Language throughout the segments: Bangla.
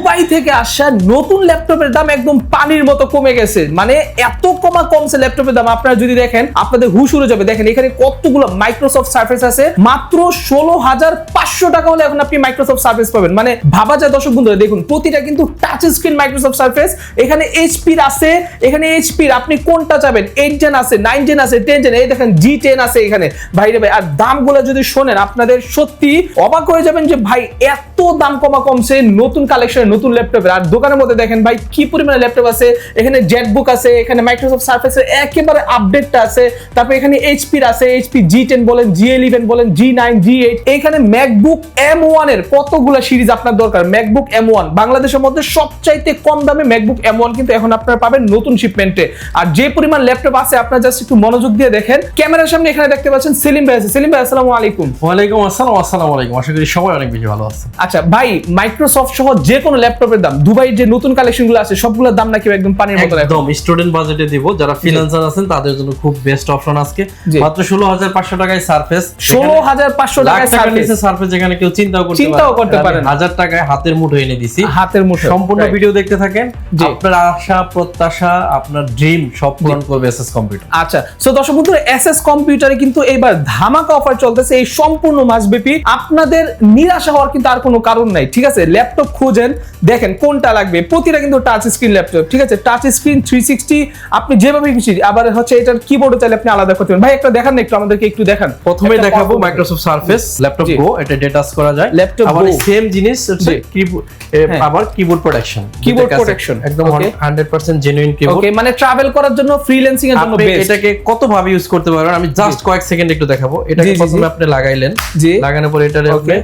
দুবাই থেকে আসা নতুন ল্যাপটপের দাম একদম পানির মতো কমে গেছে, মানে এত কমছে ল্যাপটপের দাম। আপনারা যদি দেখেন আপনাদের হুশ উড়ে যাবে। দেখেন এখানে কতগুলো মাইক্রোসফট সার্ফেস আছে, মাত্র 16,500 টাকা হলে এখন আপনি মাইক্রোসফট সার্ফেস পাবেন। মানে ভাবা যায় দর্শক বন্ধুরা, দেখুন প্রতিটা কিন্তু টাচ স্ক্রিন মাইক্রোসফট সার্ফেস। এখানে এইচপির আছে, এখানে এইচপির আপনি কোনটা চাবেন, 8 জেন আছে, 9 জেন আছে, 10 জেন, এই দেখেন G10 আছে এখানে। ভাইরে ভাই, আর দামগুলো যদি শোনেন আপনাদের সত্যি অবাক হয়ে যাবেন যে ভাই এত দাম কমছে নতুন কালেকশনের নতুন ল্যাপটপের। আর দোকানের মধ্যে দেখেন ভাই কি পরিমাণে ল্যাপটপ আছে, এখানে জেটবুক আছে, এখানে মাইক্রোসফট সার্ফেসের একেবারে আপডেটটা আছে, তারপর এখানে এইচপির আছে, এইচপি G10 বলেন, G11 বলেন, G9, G8, এখানে ম্যাকবুক M1 এর কতগুলো সিরিজ আপনার দরকার। ম্যাকবুক M1 বাংলাদেশের মধ্যে সবচাইতে কম দামে ম্যাকবুক M1 কিন্তু এখন আপনারা পাবেন নতুন শিপমেন্টে। আর যে পরিমাণ ল্যাপটপ আছে আপনারা জাস্ট একটু মনোযোগ দিয়ে দেখেন। ক্যামেরার সামনে এখানে দেখতে পাচ্ছেন সেলিম ভাই আছে। সেলিম ভাই আসসালামু আলাইকুম। ওয়ালাইকুম আসসালাম। আসসালামু আলাইকুম। আশা করি সবাই অনেক বেশি ভালো আছে। আচ্ছা ভাই, মাইক্রোসফট সহ যে কোনো ল্যাপটপের দাম, দুবাইয়ের যে নতুন কালেকশনগুলো আছে সবগুলোর দাম নাকি একদম পানির মতো। একদম স্টুডেন্ট বাজেটে দিব, যারা ফ্রিল্যান্সার আছেন তাদের জন্য খুব বেস্ট অপশন আজকে। মাত্র 16,500 টাকায় সারফেস। 16,500 টাকায় সারফেস যেখানে কেউ চিন্তাও করতে পারে 1000 টাকায় হাতের মুঠো এনে দিছি। হাতের মুঠো। সম্পূর্ণ ভিডিও দেখতে থাকেন, আপনার আশা প্রত্যাশা আপনার ড্রিম সব পূরণ করবে এসএস কম্পিউটার। আচ্ছা, সো দর্শক বন্ধুরা, এসএস কম্পিউটারে কিন্তু এইবার ধামাকা অফার চলতেছে এই সম্পূর্ণ মাসব্যাপী। আপনাদের নিরাশা হওয়ার কিন্তু আর কোনো কারণ নাই, ঠিক আছে? ল্যাপটপ খুঁজেন, দেখেন কোনটা লাগবে। প্রতিটা কিন্তু টাচ স্ক্রিন ল্যাপটপ, ঠিক আছে? টাচ স্ক্রিন 360 আপনি যেভাবে খুশি। আবার হচ্ছে এটার কিবোর্ডও চাইলে আপনি আলাদা করতে পারেন। ভাই একটা দেখান না, একটু আমাদেরকে একটু দেখান। প্রথমে দেখাবো মাইক্রোসফট সারফেস ল্যাপটপ গো, এটা ডেটাস করা যায়। ল্যাপটপ আবার সেম জিনিস হচ্ছে আবার কিবোর্ড প্রোটেকশন। কিবোর্ড প্রোটেকশন একদম 100% জেনুইন কিবোর্ড। ওকে, মানে ট্রাভেল করার জন্য, ফ্রিল্যান্সিং এর জন্য বেস্ট। এটাকে কত ভাবে ইউজ করতে পারবেন আমি জাস্ট কয়েক সেকেন্ড একটু দেখাবো। এটাকে প্রথমে আপনি লাগাইলেন, লাগানোর পরে এটারে আপনি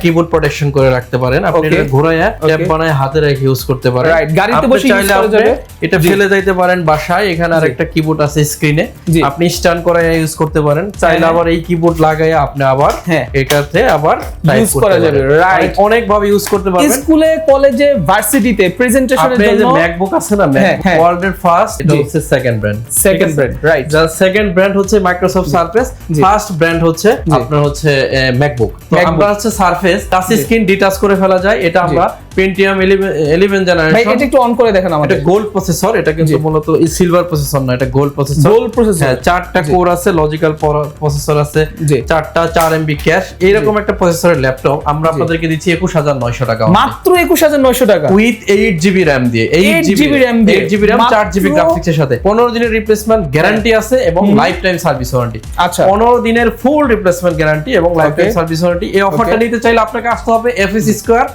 কিবোর্ড প্রোটেকশন করে রাখতে পারেন। আপনি এটা ঘোরায়া ট্যাব বানায় হাতে রেখে ইউজ করতে পারেন। রাইট, গাড়িতে বসে ইউজ করা যাবে। এটা ফেলে যাইতে পারেন বাসায়, এখানে আরেকটা কিবোর্ড আছে স্ক্রিনে, আপনি স্ট্যান্ড করে ইউজ করতে পারেন। চাইলে আবার এই কিবোর্ড লাগায়া আপনি আবার এটাতে আবার ইউজ করা যাবে। রাইট, অনেক ভাবে ইউজ করতে পারবেন। স্কুলে, কলেজে, ভার্সিটিতে প্রেজেন্টেশনের জন্য। ম্যাকবুক আছে না, ওয়ার্ল্ড এর ফার্স্ট, এটা হচ্ছে সেকেন্ড ব্র্যান্ড। রাইট, যার সেকেন্ড ব্র্যান্ড হচ্ছে মাইক্রোসফট সারফেস, ফার্স্ট ব্র্যান্ড হচ্ছে আপনার হচ্ছে ম্যাকবুক। তো আমরা হচ্ছে সারফেস টাচ স্ক্রিন ডিটাচ করে ফেলা যায়। এটা আমরা পেন্টিয়াম 11 জেনারেশন। ভাই এটা একটু অন করে দেখেন আমাদের। এটা গোল্ড প্রসেসর, এটা কিন্তু মূলত সিলভার প্রসেসর না, এটা গোল্ড প্রসেসর। হ্যাঁ, 4টা কোর আছে, লজিক্যাল প্রসেসর আছে, 4টা 4 MB ক্যাশ। এইরকম একটা প্রসেসরের ল্যাপটপ আমরা আপনাদেরকে দিচ্ছি 21,900 টাকা, মাত্র 21,900 টাকা, উইথ 8GB RAM দিয়ে। 8GB RAM 4GB গ্রাফিক্সের সাথে 15 দিনের রিপ্লেসমেন্ট গ্যারান্টি আছে এবং লাইফ টাইম সার্ভিস ওয়ারেন্টি। আচ্ছা, 15 দিনের ফুল রিপ্লেসমেন্ট গ্যারান্টি এবং লাইফ টাইম সার্ভিস ওয়ারেন্টি। এই অফারটা নিতে চাইলে আপনাকে আসতে হবে এফএস স্কয়ার,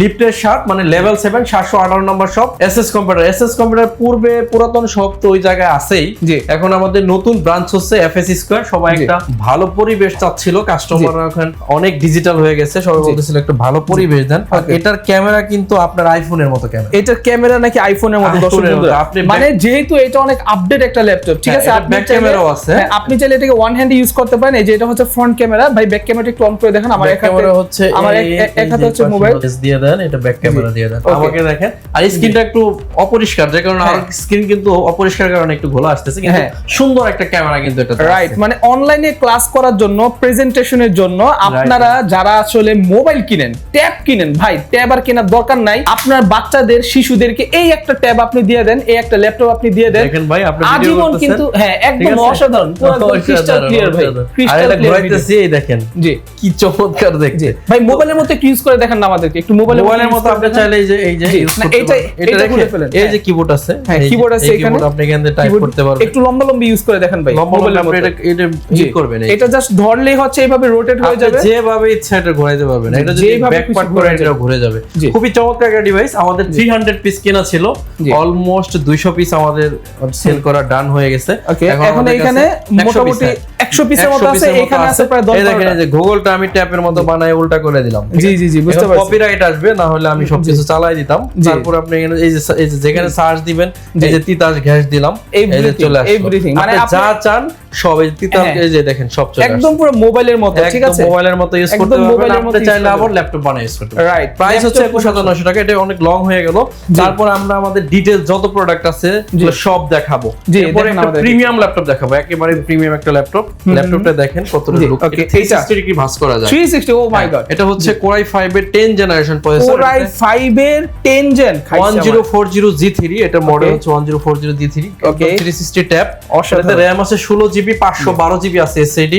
লিফটের 7 মানে লেভেল 7 718 নম্বর shop SS computer. SS computer পূর্বে পুরাতন শপ তো ওই জায়গায় আছেই, এখন আমাদের নতুন ব্রাঞ্চ হচ্ছে এফএস স্কয়ার। সবাই একটা ভালো পরিবেশ চাচ্ছিল, কাস্টমাররা এখন অনেক ডিজিটাল হয়ে গেছে, সবাই বলতেছিল একটু ভালো পরিবেশ দেন। এটার ক্যামেরা কিন্তু আপনার আইফোনের মতো ক্যামেরা। এটার ক্যামেরা নাকি আইফোনের মতো, আপনি মানে যেহেতু এটা অনেক আপডেট একটা ল্যাপটপ, ঠিক আছে? ব্যাক ক্যামেরাও আছে, আপনি চাইলে এটাকে ওয়ান হ্যান্ডে ইউজ করতে পারেন। এই যে এটা হচ্ছে ফ্রন্ট ক্যামেরা। ভাই ব্যাক ক্যামেরাটা একটু অন করে দেখেন। আমার এক হাতে হচ্ছে, আমার এক হাতে হচ্ছে মোবাইল দিয়ে দেন, এটা ব্যাক ক্যামেরা দিয়ে দেন। আমাকে দেখেন, আর স্ক্রিনটা একটু অপরিষ্কার, যে কারণে আর স্ক্রিন কিন্তু অপরিষ্কার কারণে একটু ঘোলা আসতেছে, কিন্তু সুন্দর একটা ক্যামেরা কিন্তু এটা। রাইট, মানে অনলাইনে ক্লাস করার জন্য, প্রেজেন্টেশনের জন্য আপনারা যারা আসলে মোবাইল কিনেন, ট্যাব কিনেন, ভাই ট্যাব আর কেনার দরকার নাই। আপনার বাচ্চাদের, শিশুদেরকে এই একটা ট্যাব আপনি দিয়ে দেন, এই একটা ল্যাপটপ আপনি দিয়ে দেন, দেখেন ভাই আপনি ভিডিও আজীবন কিন্তু একদম অসাধারণ, পুরো ক্রিস্টাল ক্লিয়ার ভাই, ক্রিস্টাল ক্লিয়ার। এই দেখেন জি কি চমৎকার দেখছে ভাই। মোবাইলের মতো ইউজ করে দেখান না আমাদেরকে একটু। মোবাইলের মতো আপনি চাইলে এই যে ইউজ করতে পারেন। এটা খুলে ফেলেন, এই যে কিবোর্ড আছে, হ্যাঁ কিবোর্ড আছে এখানে, আপনি এখান থেকে টাইপ করতে পারবেন। একটু লম্বা ইউজ করে দেখেন ভাই। মোবাইলের মতো এটা ই করবেন, এটা জাস্ট ধরলেই হচ্ছে এইভাবে রোটেট হয়ে যাবে, যেভাবে ইচ্ছা এটা ঘোরাতে পারবেন। এটা যদি ব্যাকপার্ট করে এটা ঘুরে যাবে। খুবই চমৎকার একটা ডিভাইস। আমাদের 300 পিস কেনা ছিল, অলমোস্ট 200 পিস আমাদের সেল করা ডান হয়ে গেছে। এখন এখানে মোটামুটি 100 পিসের মতো আছে। এখানে আছে প্রায় 10। এই দেখেন, এই যে গুগলটা আমি ট্যাপের মতো বানায় উল্টা করে দিলাম। জি বুঝতে পারছি। কপিরাইট আসবে, না হলে আমি সবকিছু চালাই দিতাম। তারপর আপনি এই যে যেখানে সার্চ দিবেন, এই যে তিতাস গ্যাস দিলাম, এই যে চলে আসবে এভরিথিং। মানে যা চান সব এই তিতাস, এই যে দেখেন সব চলে আসবে, একদম পুরো মোবাইলের মতো, ঠিক আছে? মোবাইলের মতো ইউজ করতে পারবেন। আপনি চাইলে আবার ল্যাপটপ বানিয়ে ইউজ করতে পারবেন। রাইট, প্রাইস হচ্ছে 21,900 টাকা। এটা অনেক লং হয়ে গেল। তারপর আমরা আমাদের ডিটেইলস যত প্রোডাক্ট আছে সব দেখাবো। এরপরে একটা প্রিমিয়াম ল্যাপটপ দেখাবো, একেবারে প্রিমিয়াম একটা ল্যাপটপ। ল্যাপটপটা দেখেন কতটা লুক। 360 ডিগ্রি ভাঁজ করা যায়। 360, ও মাই গড। এটা হচ্ছে Core i5 এর 10 জেনারেশন প্রসেসর। Core i5 এর 10 জেন 1040 G3, এটা মডেল হচ্ছে 1040 G3, 360 ট্যাব, এটাতে RAM আছে 16 GB, 512 GB আছে SSD,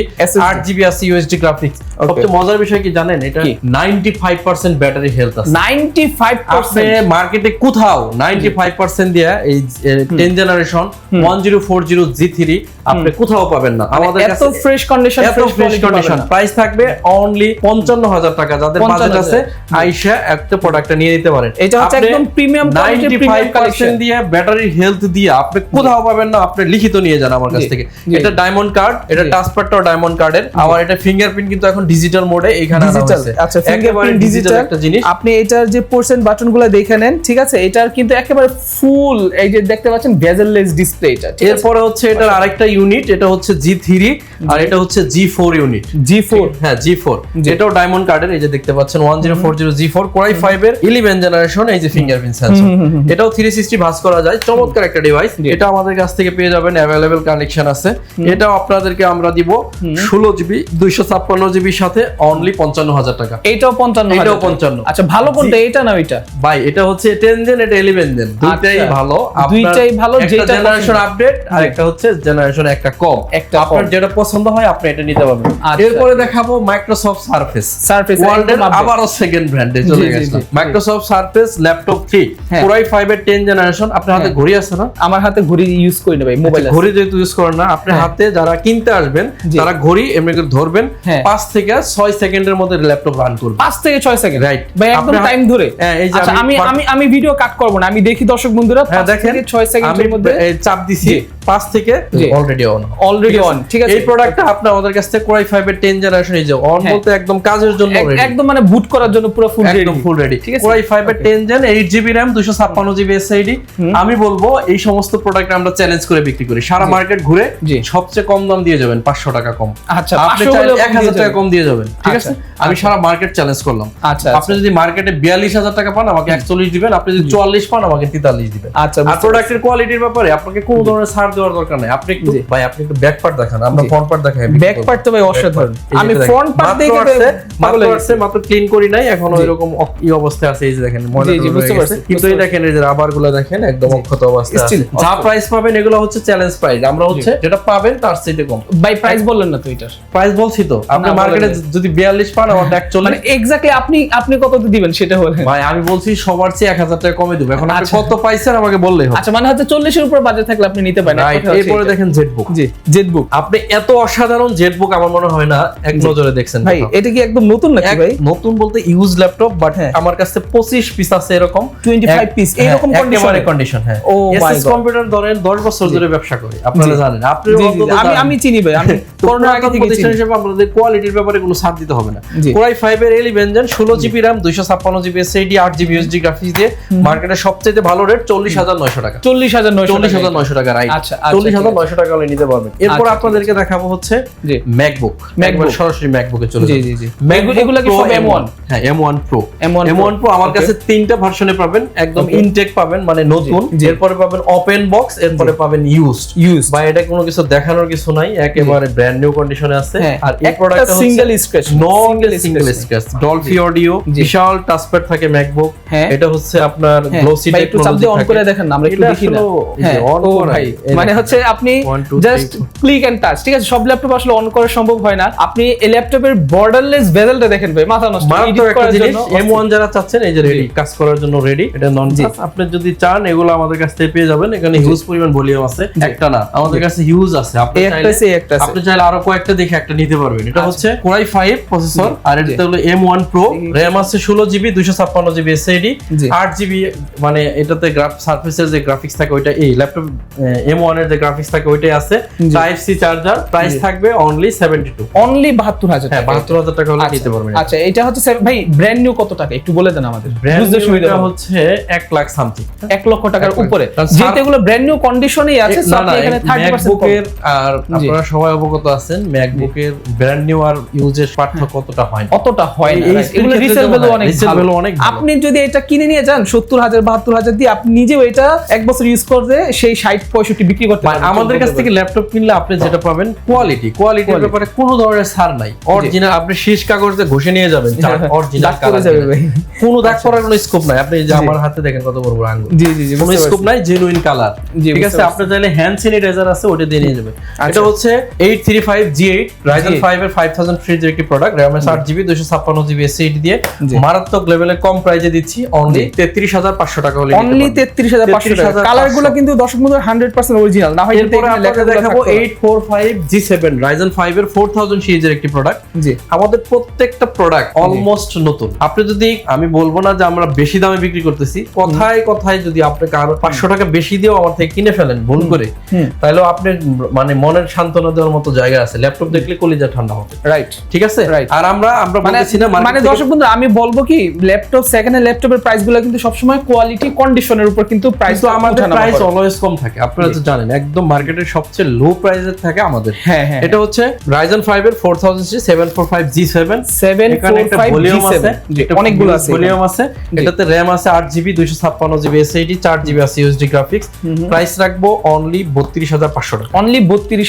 8 GB আছে USD গ্রাফিক্স। সবচেয়ে মজার বিষয় কি জানেন, এটা 95% ব্যাটারি হেলথ আছে। 95% মার্কেটে কোথাও 95% দিয়ে এই 10 জেনারেশন 1040 G3 আপনি কোথাও পাবেন না। আমাদের কাছে এত ফ্রেশ কন্ডিশন, প্রাইস থাকবে অনলি 55000 টাকা। যাদের বাজেট আছে আইসা একটা প্রোডাক্টটা নিয়ে নিতে পারেন। এটা হচ্ছে একদম প্রিমিয়াম কোয়ালিটি, প্রিমিয়াম কালেকশন দিয়ে ব্যাটারি হেলথ দিয়ে আপনি কোথাও পাবেন না। আপনি লিখিত নিয়ে যান আমার কাছ থেকে। এটা ডায়মন্ড কার্ড, এটা টাচপ্যাডটাও ডায়মন্ড কার্ডের, আবার এটা ফিঙ্গারপ্রিন্ট কিন্তু এখন ডিজিটাল মোডে এখানে আনা হয়েছে। আচ্ছা, ফিঙ্গারপ্রিন্ট ডিজিটাল একটা জিনিস। আপনি এটার যে পোর্শন বাটনগুলো দেখে নেন, ঠিক আছে? এটার কিন্তু একেবারে ফুল, এই যে দেখতে পাচ্ছেন বেজেললেস ডিসপ্লে এটা। এরপরে হচ্ছে এটার আরেকটা ইউনিট, এটা হচ্ছে G3 আর এটা হচ্ছে G4 ইউনিট। G4, হ্যাঁ G4, এটাও ডায়মন্ড কার্ডের। এই যে দেখতে পাচ্ছেন 1040 G4 Core i5 এর 11 জেনারেশন। এই যে ফিঙ্গারপ্রিন্ট সেন্সর, এটাও 360 ভাঁজ করা যায়, চমৎকার একটা ডিভাইস। এটা আমাদের কাছ থেকে পেয়ে যাবেন, अवेलेबल কানেকশন আছে। এটাও আপনাদেরকে আমরা দিব 16 GB 256 GB সাথে অনলি 55000 টাকা। এটাও 55, এটাও 55। আচ্ছা, ভালো কোনটা, এটা না ওইটা? ভাই এটা হচ্ছে 10 জেন, এটা 11 জেন, দুইটাই ভালো। দুইটাই ভালো, যেটা জেনারেশন আপডেট আর একটা হচ্ছে জেনারেশন একটা কম। আপনার যেটা পছন্দ হয় আপনি এটা নিতে পারবেন। এরপরে দেখাবো মাইক্রোসফট সারফেস। ওয়ার্ল্ডের আবারো সেকেন্ড ব্র্যান্ডে চলে গেছে Microsoft surface laptop 3 Core i5 এর 10 জেনারেশন। আপনার হাতে ঘড়ি আছে না? আমার হাতে ঘড়ি ইউজ করি না ভাই, মোবাইল আছে। ঘড়ি যেহেতু ইউজ করেন না, আপনি হাতে যারা কিনতে আসবেন তারা ঘড়ি এমনি করে ধরবেন, 5 থেকে 6 সেকেন্ডের মধ্যে ল্যাপটপ রান করবে। 5 থেকে 6 সেকেন্ড, রাইট ভাই, একদম টাইম ধরে। এই যে আচ্ছা, আমি ভিডিও কাট করব না, আমি দেখি দর্শক বন্ধুরা 5 থেকে 6 সেকেন্ডের মধ্যে চাপ দিছি 5 থেকে অলরেডি অন। ঠিক আছে, এই প্রোডাক্টটা আপনি আমাদের কাছ থেকে Core i5 এর 10 জেনারেশন এই যে অন বলতে একদম কাজের জন্য রেডি, একদম মানে বুট করার জন্য পুরো ফুল রেডি, একদম ফুল রেডি। ঠিক আছে, Core i5 এর 10 gen 8GB RAM 256 GB SSD। আমি বলবো এই সমস্ত প্রোডাক্ট আমরা চ্যালেঞ্জ করে বিক্রি করি, সারা মার্কেট ঘুরে সবচেয়ে কম দাম দিয়ে যাবেন 500 টাকা কম। আচ্ছা, আপনি চাইলে 1000 টাকা কম দিয়ে যাবেন, ঠিক আছে? আমি সারা মার্কেট চ্যালেঞ্জ করলাম। আচ্ছা, আপনি যদি মার্কেটে 42000 টাকা পান আমাকে 41 দিবেন, আপনি যদি 44 পান আমাকে 43 দিবেন। আচ্ছা, আর প্রোডাক্টের কোয়ালিটির ব্যাপারে আপনাকে কোনো ধরনের ছাড় দেওয়ার দরকার নাই। আপনি একটু ভাই আপনি একটু ব্যাক পার্ট দেখান, আমরা ফ্রন্ট পার্ট দেখাই। ব্যাক পার্ট তো ভাই অসাধারণ। আমি ফ্রন্ট পার্ট দেখে মাত্র ক্লিন করি নাই, এখনো এরকম এই অবস্থায় আছে। এই যে দেখেন ময়লা বুঝতে পারছি, কিন্তু এই দেখেন এই যে রাবারগুলো দেখেন একদম অক্ষত অবস্থায় আছে। যা প্রাইস পাবেন এগুলো হচ্ছে চ্যালেঞ্জ প্রাইস, আমরা হচ্ছে যেটা পাবেন তার চেয়ে কম। ভাই প্রাইস বললেন না তো এটার? প্রাইস বলছি তো, আপনি মার্কেটে যদি 42 পান আমার 41, মানে এক্স্যাক্টলি আপনি কত দিবেন সেটা বলেন। ভাই আমি বলছি সবার চেয়ে 1000 টাকা কমে দেব। এখন আপনি কত পাইছেন আমাকে বললেই হবে। আচ্ছা, মানে হচ্ছে 40 এর উপর বাজেট থাকলে আপনি নিতে পারেন। এরপরে দেখেন জেটবুক। জি, জেটবুক। আপনি এত অসাধারণ জেটবুক আমার মনে হয় না এক নজরে দেখছেন। ভাই এটা কি একদম নতুন নাকি ভাই? নতুন বলতে ইউজ ল্যাপটপ, বাট আমার কাছে 25 পিস আছে এরকম, 25 পিস এরকম কন্ডিশন। হ্যাঁ, ও মাই গড, কম্পিউটার ধরেন 10 বছর ধরে ব্যবসা করে, আপনারা জানেন। আমি চিনি ভাই, আমি করোনার আগে থেকে চিনি। হিসেবে আপনাদের কোয়ালিটির ব্যাপারে কোনো ছাড় দিতে হবে না। Core i5 এর 11 gen 16GB RAM 256 GB SSD 8GB USD graphics দিয়ে মার্কেটে সবচেয়ে ভালো রেট 40900 টাকা। 40900 টাকা, রাইট? আচ্ছা, 40900 টাকা হলে নিতে পারবেন। এরপর আপনাদেরকে দেখাবো হচ্ছে ম্যাকবুক। সরাসরি ম্যাকবুকে চলে যাবে। জি। ম্যাকবুক এগুলো কি সব M1? হ্যাঁ, M1 Pro। M1 Pro আমার কাছে 3টা ভার্সনে পাবেন, একদম ইনটেক পাবেন মানে নতুন, এরপরে পাবেন ওপেন বক্স, এরপরে পাবেন ইউজড। বা এটা কোনো কিছু দেখানোর কিছু নাই, একেবারে ব্র্যান্ড নিউ কন্ডিশনে আছে। আর এই প্রোডাক্টটা single scratch, single scratch, Dolby audio, বিশাল টাচপ্যাড থাকে ম্যাকবুক। এটা হচ্ছে আপনার গ্লোসি টেকনোলজি। একটু চাপ দিয়ে অন করে দেখেন না, আমরা একটু দেখি না। হ্যাঁ, ও ভাই, মানে হচ্ছে আপনি জাস্ট ক্লিক এন্ড টাচ, ঠিক আছে? সব ল্যাপটপ আসলে অন করা সম্ভব হয় না। আপনি এই ল্যাপটপের বর্ডারলেস বেজেলটা দেখেন ভাই, মাথা নষ্ট। এডিট করার জন্য M1 যারা চাচ্ছেন এই যে রেডি, কাজ করার জন্য রেডি। এটা নন টাচ। আপনি যদি চান এগুলো আমাদের কাছ থেকে পেয়ে যাবেন। এখানে হিউজ পরিমাণ ভলিউম আছে, একটা না, আমাদের কাছে হিউজ আছে। আপনি চাইলে আরো কয়েকটা দেখে একটা নিতে পারবেন। এটা হচ্ছে Core i5 প্রসেসর, আর এটা হলো M1 Pro। RAM আছে 16GB 256 GB SSD 8GB, মানে এটাতে সারফেসের যে গ্রাফিক্স থাকে ওইটা, এই ল্যাপটপ M1 এর যে গ্রাফিক্স থাকে ওইটাই আছে। টাইপ সি চার্জার, প্রাইস থাকবে অনলি 72, অনলি 72000 হ্যাঁ 72000 টাকা হলে নিতে পারবেন। আচ্ছা, এটা হচ্ছে ভাই ব্র্যান্ড নিউ কত টাকা একটু বলে দেন আমাদের, বুঝতে সুবিধা হচ্ছে 1 লাখ সামথিং, 1 লক্ষ টাকার উপরে, যেহেতু এগুলো ব্র্যান্ড নিউ কন্ডিশনেই আছে। সো আপনি এখানে 30% ম্যাকবুকের, আর আপনারা সবাই অবগত আছেন ম্যাকবুকের ব্র্যান্ড নিউ আর ইউজের পার্থক্য কতটা হয় না, অতটা হয় না। এগুলো রিসেল ভ্যালু অনেক ভালো। আপনি যদি এটা কিনে নিয়ে যান 70000 72000 দিয়ে, আপনি নিজেও এটা 1 বছর ইউজ করে সেই 60-65 বিক্রি করতে পারবেন। আমাদের কাছ থেকে থেকে ল্যাপটপ কিনলে আপনি যেটা পাবেন কোয়ালিটির ব্যাপারে কোনো ধরনের ছাড় নাই। অরিজিনাল আপনি শীষ কাগজে ঘষে নিয়ে যাবেন, অরিজিনাল কালার যাবে ভাই, কোনো দাগ পড়ার কোনো স্কোপ নাই। আপনি যে আমার হাতে দেখেন কত বড় বড় আঙ্গুল, জি কোনো স্কোপ নাই, জেনুইন কালার। ঠিক আছে, আপনি চাইলে হ্যান্ড স্যানিটাইজার আছে, ওটা দিয়ে নিয়ে যাবেন। এটা হচ্ছে 835G8 Ryzen 5 এর 5000 সিরিজের একটি product, RAM 8GB 256GB SSD দিয়ে মারাত্মক লেভেলে কম প্রাইসে দিচ্ছি, অনলি 33500 টাকা হলে। অনলি 33500 টাকা। কালারগুলো কিন্তু দর্শক বন্ধুরা 100% অরিজিনাল না হয়। এরপরে আপনাদের দেখাবো 845G7 Ryzen 5 এর 4000 সিরিজের একটি প্রোডাক্ট। জি, আমাদের প্রত্যেকটা প্রোডাক্ট অলমোস্ট নতুন। আপনি যদি, আমি বলবো না যে আমরা বেশি দামে বিক্রি করতেছি, কথায় কথায় যদি আপনাকে আরো 500 টাকা বেশি দিয়েও আমার থেকে কিনে ফেলেন ভুল করে, তাহলে আপনি মানে মনের সান্ত্বনা দেওয়ার মতো জায়গা আছে। ল্যাপটপ দেখলে কলিজা ঠান্ডা হবে, রাইট? ঠিক আছে, আর আমরা বলতেছি না মানে দর্শক বন্ধু আমি বলবো কি, ল্যাপটপ সেকেন্ড হ্যান্ড ল্যাপটপের প্রাইসগুলো কিন্তু সবসময় কোয়ালিটি কন্ডিশনের উপর কিন্তু প্রাইস, তো আমাদের প্রাইস অলওয়েজ কম থাকে। আপনারা তো জানেন একদম মার্কেটের সবচেয়ে লো প্রাইসের থাকে আমাদের। হ্যাঁ হ্যাঁ, এটা হচ্ছে Ryzen 5 এর 4000 745G7 আছে, অনেকগুলো আছে, ভলিউম আছে। এটাতে RAM আছে 8GB 256GB SSD, 4GB আছে USD গ্রাফিক্স। প্রাইস রাখবো অনলি 32500 টাকা। অনলি 32500